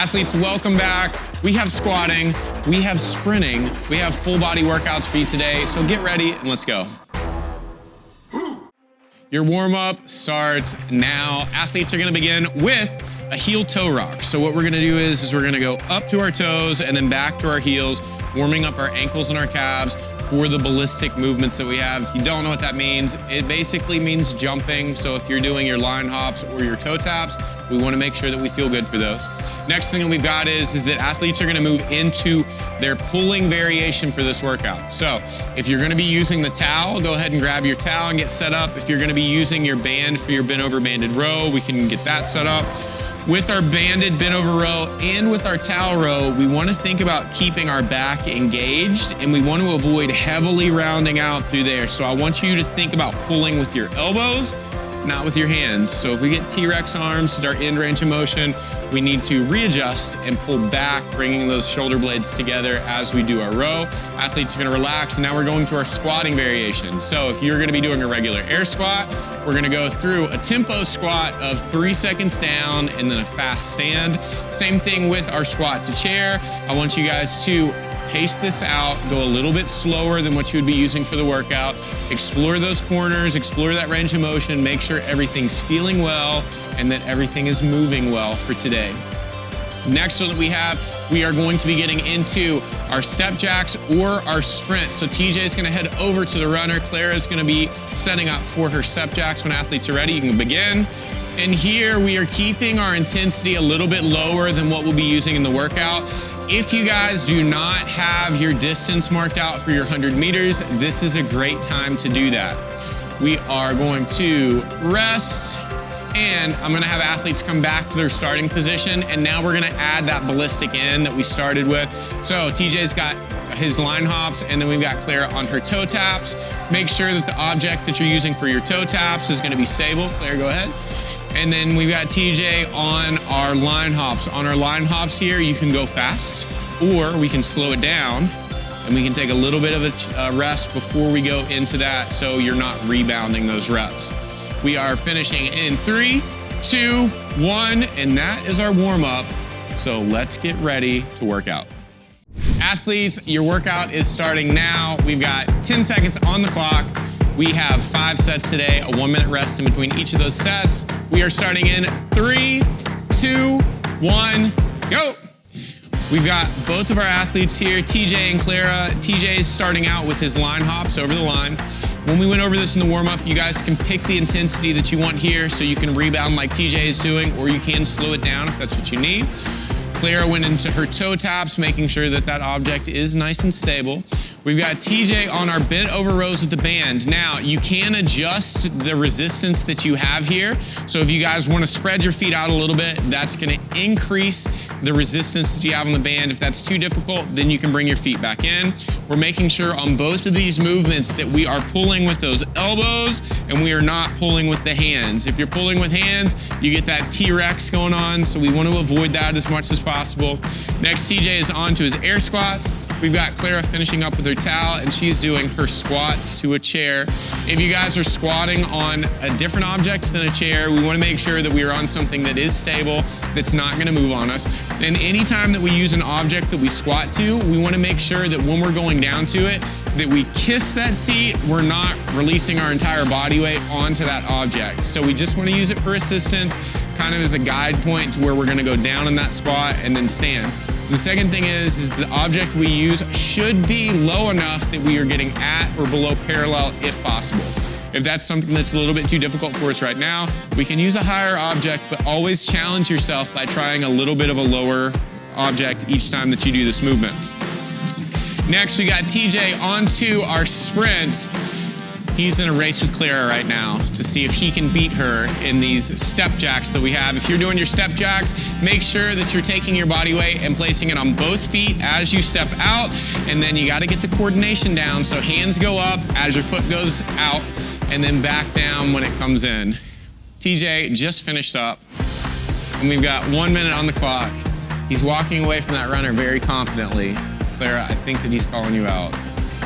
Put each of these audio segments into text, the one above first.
Athletes, welcome back. We have squatting, we have sprinting, we have full body workouts for you today, so get ready and let's go. Your warm-up starts now. Athletes are gonna begin with a heel toe rock. So what we're gonna do is we're gonna go up to our toes and then back to our heels, warming up our ankles and our calves for the ballistic movements that we have. If you don't know what that means, it basically means jumping. So if you're doing your line hops or your toe taps, we wanna make sure that we feel good for those. Next thing that we've got is that athletes are gonna move into their pulling variation for this workout. So if you're gonna be using the towel, go ahead and grab your towel and get set up. If you're gonna be using your band for your bent over banded row, we can get that set up. With our banded bent over row and with our towel row, we want to think about keeping our back engaged, and we want to avoid heavily rounding out through there. So I want you to think about pulling with your elbows, not with your hands. So if we get T-Rex arms at our end range of motion, we need to readjust and pull back, bringing those shoulder blades together as we do our row. Athletes are gonna relax, and now we're going to our squatting variation. So if you're gonna be doing a regular air squat, we're gonna go through a tempo squat of 3 seconds down and then a fast stand. Same thing with our squat to chair. I want you guys to pace this out, go a little bit slower than what you would be using for the workout. Explore those corners, explore that range of motion, make sure everything's feeling well and that everything is moving well for today. Next one that we are going to be getting into our step jacks or our sprint. So TJ is gonna head over to the runner. Clara is gonna be setting up for her step jacks. When athletes are ready, you can begin. And here we are keeping our intensity a little bit lower than what we'll be using in the workout. If you guys do not have your distance marked out for your 100 meters, this is a great time to do that. We are going to rest, and I'm gonna have athletes come back to their starting position, and now we're gonna add that ballistic in that we started with. So TJ's got his line hops, and then we've got Clara on her toe taps. Make sure that the object that you're using for your toe taps is gonna be stable. Clara, go ahead. And then we've got TJ on our line hops. On our line hops here, you can go fast, or we can slow it down, and we can take a little bit of a rest before we go into that so you're not rebounding those reps. We are finishing in 3, 2, 1, and that is our warm-up. So let's get ready to work out. Athletes, your workout is starting now. We've got 10 seconds on the clock. We have 5 sets today, a 1-minute rest in between each of those sets. We are starting in 3, 2, 1, go. We've got both of our athletes here, TJ and Clara. TJ is starting out with his line hops over the line. When we went over this in the warm-up, you guys can pick the intensity that you want here so you can rebound like TJ is doing, or you can slow it down if that's what you need. Clara went into her toe taps, making sure that that object is nice and stable. We've got TJ on our bent over rows with the band. Now, you can adjust the resistance that you have here. So if you guys want to spread your feet out a little bit, that's going to increase the resistance that you have on the band. If that's too difficult, then you can bring your feet back in. We're making sure on both of these movements that we are pulling with those elbows and we are not pulling with the hands. If you're pulling with hands, you get that T-Rex going on, so we want to avoid that as much as possible. Next, TJ is on to his air squats. We've got Clara finishing up with her towel, and she's doing her squats to a chair. If you guys are squatting on a different object than a chair, we want to make sure that we are on something that is stable, that's not going to move on us. And anytime that we use an object that we squat to, we want to make sure that when we're going down to it, that we kiss that seat, we're not releasing our entire body weight onto that object. So we just want to use it for assistance, kind of as a guide point to where we're going to go down in that squat and then stand. The second thing is the object we use should be low enough that we are getting at or below parallel if possible. If that's something that's a little bit too difficult for us right now, we can use a higher object, but always challenge yourself by trying a little bit of a lower object each time that you do this movement. Next, we got TJ onto our sprint. He's in a race with Clara right now to see if he can beat her in these step jacks that we have. If you're doing your step jacks, make sure that you're taking your body weight and placing it on both feet as you step out, and then you gotta get the coordination down, so hands go up as your foot goes out, and then back down when it comes in. TJ just finished up, and we've got 1 minute on the clock. He's walking away from that runner very confidently. Clara, I think that he's calling you out.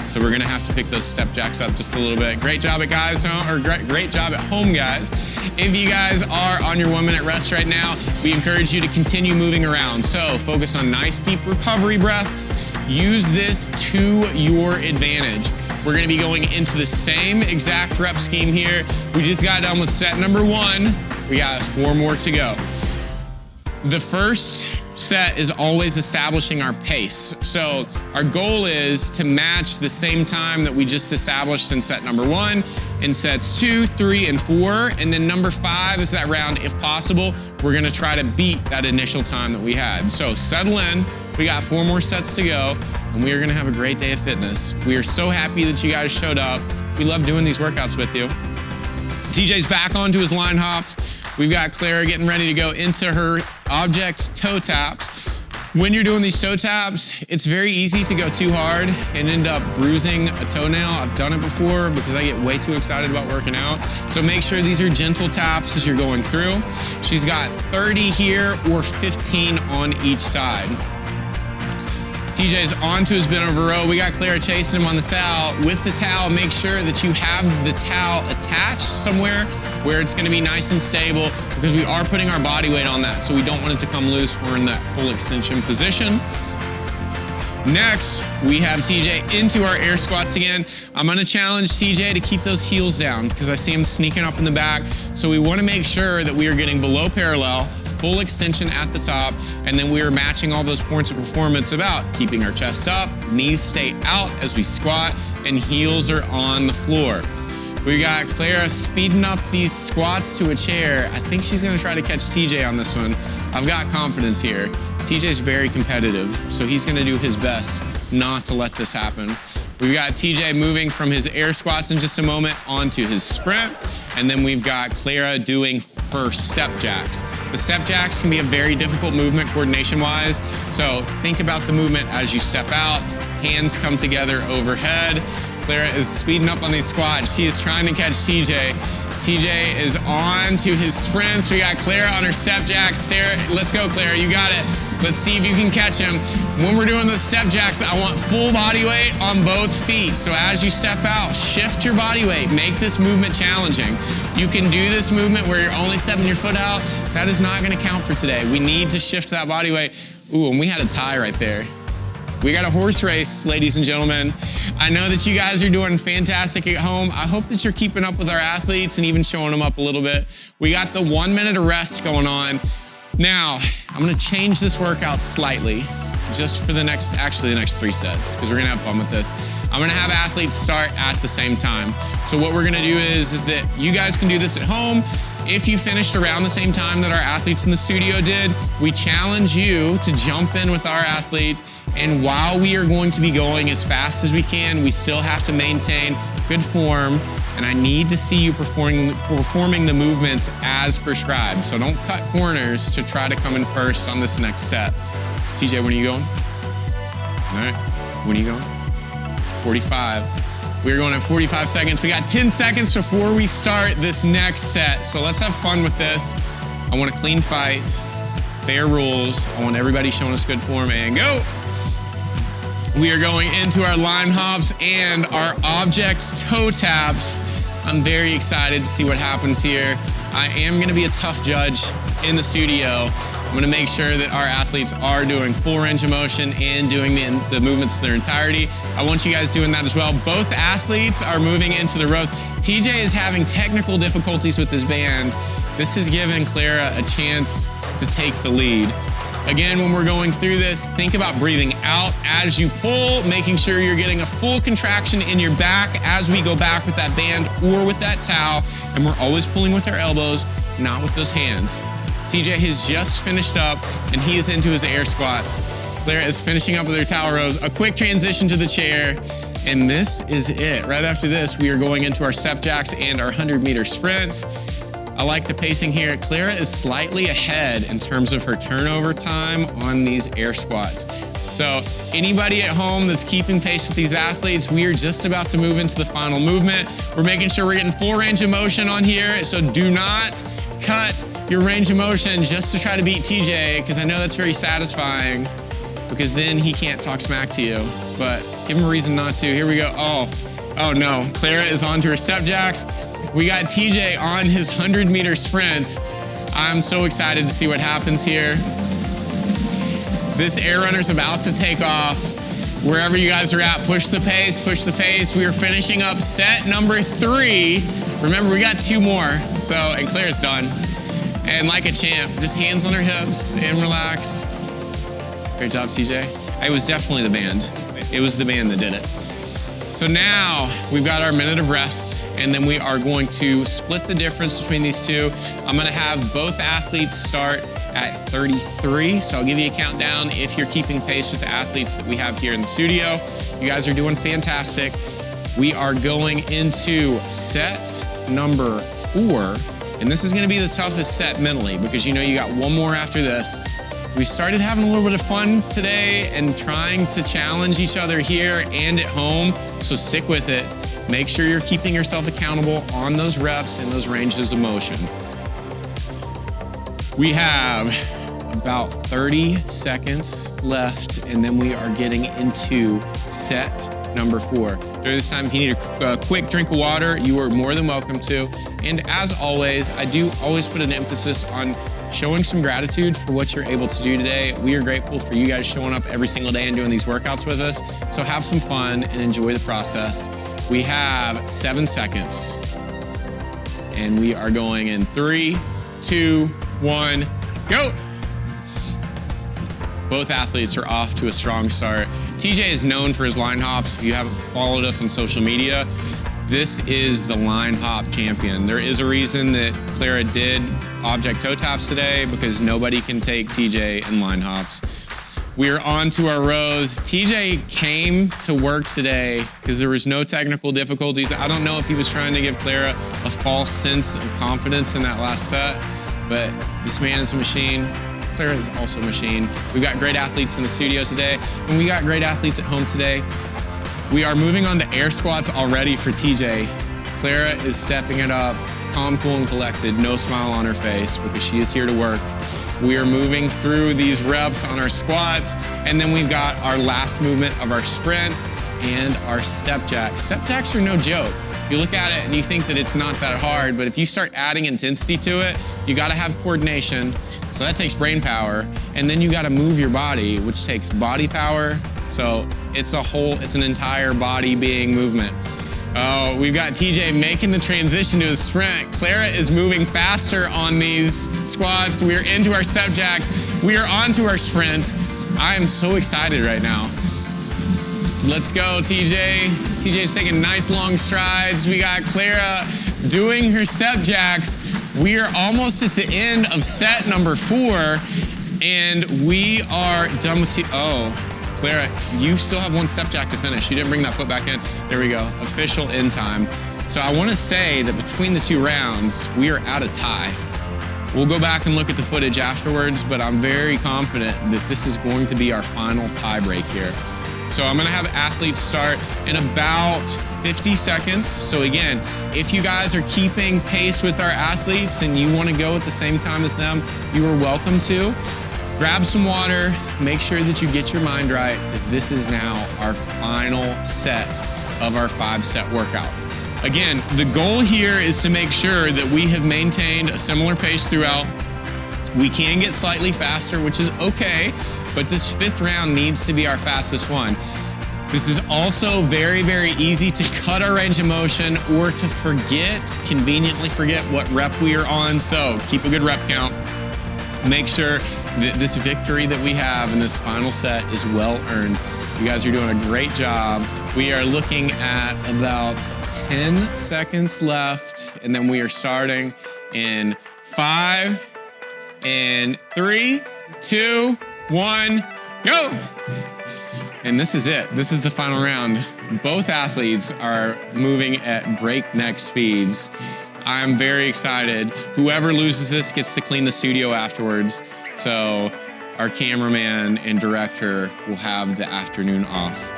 So we're gonna have to pick those step jacks up just a little bit. Great job at guys, or great job at home, guys. If you guys are on your 1 minute rest right now, we encourage you to continue moving around. So focus on nice deep recovery breaths. Use this to your advantage. We're gonna be going into the same exact rep scheme here. We just got done with set number 1. We got 4 more to go. The first set is always establishing our pace. So our goal is to match the same time that we just established in set number 1, in sets 2, 3, and 4. And then number 5 is that round, if possible, we're gonna try to beat that initial time that we had. So settle in, we got 4 more sets to go, and we are gonna have a great day of fitness. We are so happy that you guys showed up. We love doing these workouts with you. TJ's back onto his line hops. We've got Clara getting ready to go into her object toe taps. When you're doing these toe taps, it's very easy to go too hard and end up bruising a toenail. I've done it before because I get way too excited about working out. So make sure these are gentle taps as you're going through. She's got 30 here or 15 on each side. TJ's onto his bent over row. We got Clara chasing him on the towel. With the towel, make sure that you have the towel attached somewhere where it's gonna be nice and stable, because we are putting our body weight on that, so we don't want it to come loose. We're in that full extension position. Next, we have TJ into our air squats again. I'm gonna challenge TJ to keep those heels down because I see him sneaking up in the back. So we wanna make sure that we are getting below parallel, full extension at the top, and then we are matching all those points of performance about keeping our chest up, knees stay out as we squat, and heels are on the floor. We got Clara speeding up these squats to a chair. I think she's gonna try to catch TJ on this one. I've got confidence here. TJ's very competitive, so he's gonna do his best not to let this happen. We've got TJ moving from his air squats in just a moment onto his sprint, and then we've got Clara doing her step jacks. The step jacks can be a very difficult movement coordination-wise, so think about the movement as you step out, hands come together overhead. Clara is speeding up on these squats. She is trying to catch TJ. TJ is on to his sprints. We got Clara on her step jacks. Let's go, Clara, you got it. Let's see if you can catch him. When we're doing those step jacks, I want full body weight on both feet. So as you step out, shift your body weight. Make this movement challenging. You can do this movement where you're only stepping your foot out. That is not gonna count for today. We need to shift that body weight. Ooh, and we had a tie right there. We got a horse race, ladies and gentlemen. I know that you guys are doing fantastic at home. I hope that you're keeping up with our athletes and even showing them up a little bit. We got the 1 minute of rest going on. Now, I'm gonna change this workout slightly just for the next 3 sets, because we're gonna have fun with this. I'm gonna have athletes start at the same time. So what we're gonna do is that you guys can do this at home. If you finished around the same time that our athletes in the studio did, we challenge you to jump in with our athletes. And while we are going to be going as fast as we can, we still have to maintain good form. And I need to see you performing the movements as prescribed. So don't cut corners to try to come in first on this next set. TJ, when are you going? All right, when are you going? 45. We're going at 45 seconds. We got 10 seconds before we start this next set. So let's have fun with this. I want a clean fight, fair rules. I want everybody showing us good form, and go. We are going into our line hops and our object toe taps. I'm very excited to see what happens here. I am gonna be a tough judge in the studio. I'm gonna make sure that our athletes are doing full range of motion and doing the movements in their entirety. I want you guys doing that as well. Both athletes are moving into the rows. TJ is having technical difficulties with his band. This has given Clara a chance to take the lead. Again, when we're going through this, think about breathing out as you pull, making sure you're getting a full contraction in your back as we go back with that band or with that towel. And we're always pulling with our elbows, not with those hands. TJ has just finished up and he is into his air squats. Clara is finishing up with her towel rows. A quick transition to the chair. And this is it. Right after this, we are going into our step jacks and our 100-meter sprint. I like the pacing here. Clara is slightly ahead in terms of her turnover time on these air squats. So anybody at home that's keeping pace with these athletes, we are just about to move into the final movement. We're making sure we're getting full range of motion on here. So do not cut your range of motion just to try to beat TJ, because I know that's very satisfying. because then he can't talk smack to you, but give him a reason not to. Here we go. Oh no, Clara is onto her step jacks. We got TJ on his 100-meter sprint. I'm so excited to see what happens here. This air runner's about to take off. Wherever you guys are at, push the pace, push the pace. We are finishing up set number 3. Remember, we got 2 more, and Claire's done. And like a champ, just hands on her hips and relax. Great job, TJ. It was definitely the band. It was the band that did it. So now we've got our minute of rest, and then we are going to split the difference between these two. I'm gonna have both athletes start at 33, so I'll give you a countdown if you're keeping pace with the athletes that we have here in the studio. You guys are doing fantastic. We are going into set number 4, and this is gonna be the toughest set mentally because you know you got 1 more after this. We started having a little bit of fun today and trying to challenge each other here and at home, so stick with it. Make sure you're keeping yourself accountable on those reps and those ranges of motion. We have about 30 seconds left, and then we are getting into set number 4. During this time, if you need a quick drink of water, you are more than welcome to. And as always, I do always put an emphasis on showing some gratitude for what you're able to do today. We are grateful for you guys showing up every single day and doing these workouts with us. So have some fun and enjoy the process. We have 7 seconds. And we are going in 3, 2, 1, go! Both athletes are off to a strong start. TJ is known for his line hops. If you haven't followed us on social media, this is the line hop champion. There is a reason that Clara did object toe taps today because nobody can take TJ in line hops. We are on to our rows. TJ came to work today because there was no technical difficulties. I don't know if he was trying to give Clara a false sense of confidence in that last set, but this man is a machine. Clara is also a machine. We've got great athletes in the studio today, and we got great athletes at home today. We are moving on to air squats already for TJ. Clara is stepping it up, calm, cool, and collected, no smile on her face because she is here to work. We are moving through these reps on our squats, and then we've got our last movement of our sprint and our step jacks. Step jacks are no joke. You look at it and you think that it's not that hard, but if you start adding intensity to it, you gotta have coordination, so that takes brain power, and then you gotta move your body, which takes body power, so it's an entire body being movement. Oh, we've got TJ making the transition to his sprint. Clara is moving faster on these squats. We are into our step jacks. We are onto our sprint. I am so excited right now. Let's go, TJ. TJ's taking nice long strides. We got Clara doing her step jacks. We are almost at the end of set number 4, and we are done with Clara, you still have 1 step jack to finish. You didn't bring that foot back in. There we go, official end time. So I wanna say that between the 2 rounds, we are at a tie. We'll go back and look at the footage afterwards, but I'm very confident that this is going to be our final tie break here. So I'm gonna have athletes start in about 50 seconds. So again, if you guys are keeping pace with our athletes and you wanna go at the same time as them, you are welcome to. Grab some water, make sure that you get your mind right, because this is now our final set of our 5-set workout. Again, the goal here is to make sure that we have maintained a similar pace throughout. We can get slightly faster, which is okay, but this 5th round needs to be our fastest one. This is also very, very easy to cut our range of motion or to conveniently forget what rep we are on, so keep a good rep count. Make sure that this victory that we have in this final set is well earned. You guys are doing a great job. We are looking at about 10 seconds left, and then we are starting in 5, and 3, 2, 1, go! And this is it. This is the final round. Both athletes are moving at breakneck speeds. I'm very excited. Whoever loses this gets to clean the studio afterwards. So our cameraman and director will have the afternoon off.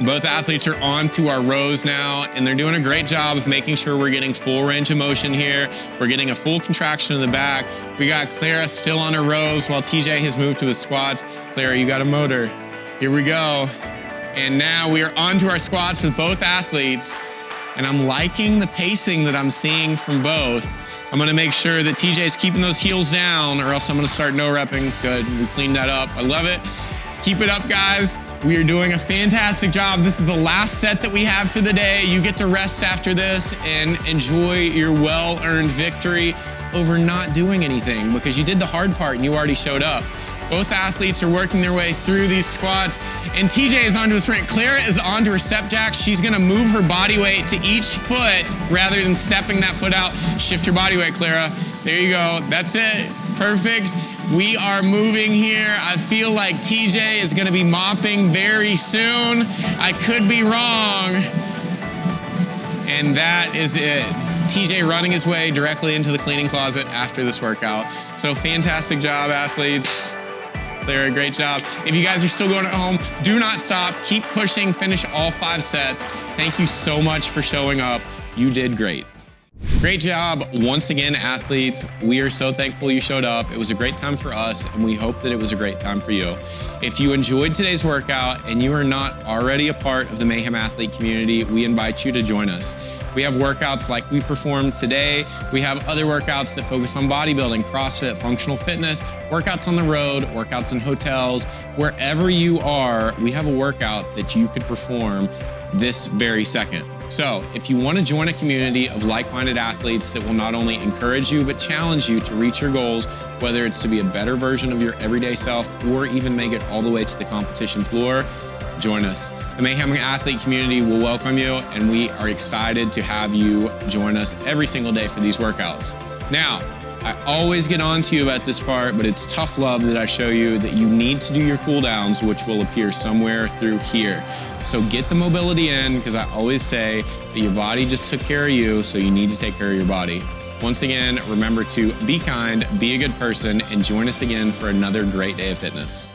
Both athletes are on to our rows now, and they're doing a great job of making sure we're getting full range of motion here. We're getting a full contraction in the back. We got Clara still on her rows while TJ has moved to his squats. Clara, you got a motor. Here we go. And now we are on to our squats with both athletes, and I'm liking the pacing that I'm seeing from both. I'm gonna make sure that TJ's keeping those heels down, or else I'm gonna start no-repping. Good, we cleaned that up. I love it. Keep it up, guys. We are doing a fantastic job. This is the last set that we have for the day. You get to rest after this and enjoy your well-earned victory over not doing anything, because you did the hard part and you already showed up. Both athletes are working their way through these squats, and TJ is onto a sprint. Clara is onto her step jack. She's gonna move her body weight to each foot rather than stepping that foot out. Shift your body weight, Clara. There you go. That's it. Perfect. We are moving here. I feel like TJ is gonna be mopping very soon. I could be wrong. And that is it. TJ running his way directly into the cleaning closet after this workout. So fantastic job, athletes. Clara, great job. If you guys are still going at home, do not stop. Keep pushing, finish all 5 sets. Thank you so much for showing up. You did great. Great job once again, athletes. We are so thankful you showed up. It was a great time for us, and we hope that it was a great time for you. If you enjoyed today's workout and you are not already a part of the Mayhem Athlete community, we invite you to join us. We have workouts like we performed today. We have other workouts that focus on bodybuilding, CrossFit, functional fitness, workouts on the road, workouts in hotels. Wherever you are, we have a workout that you could perform this very second. So if you want to join a community of like-minded athletes that will not only encourage you, but challenge you to reach your goals, whether it's to be a better version of your everyday self or even make it all the way to the competition floor, join us. The Mayhem Athlete community will welcome you, and we are excited to have you join us every single day for these workouts. Now, I always get on to you about this part, but it's tough love that I show you that you need to do your cool downs, which will appear somewhere through here. So get the mobility in, because I always say that your body just took care of you, so you need to take care of your body. Once again, remember to be kind, be a good person, and join us again for another great day of fitness.